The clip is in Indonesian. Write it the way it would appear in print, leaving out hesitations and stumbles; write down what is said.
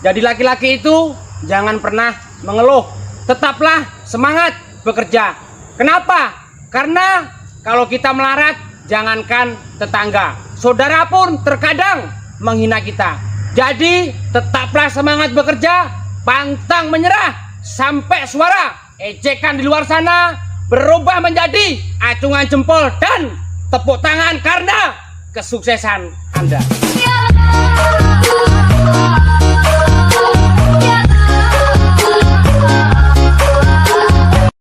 Jadi laki-laki itu jangan pernah mengeluh. Tetaplah semangat bekerja. Kenapa? Karena kalau kita melarat, jangankan tetangga, saudara pun terkadang menghina kita. Jadi tetaplah semangat bekerja, pantang menyerah sampai suara ejekan di luar sana berubah menjadi acungan jempol dan tepuk tangan karena kesuksesan Anda.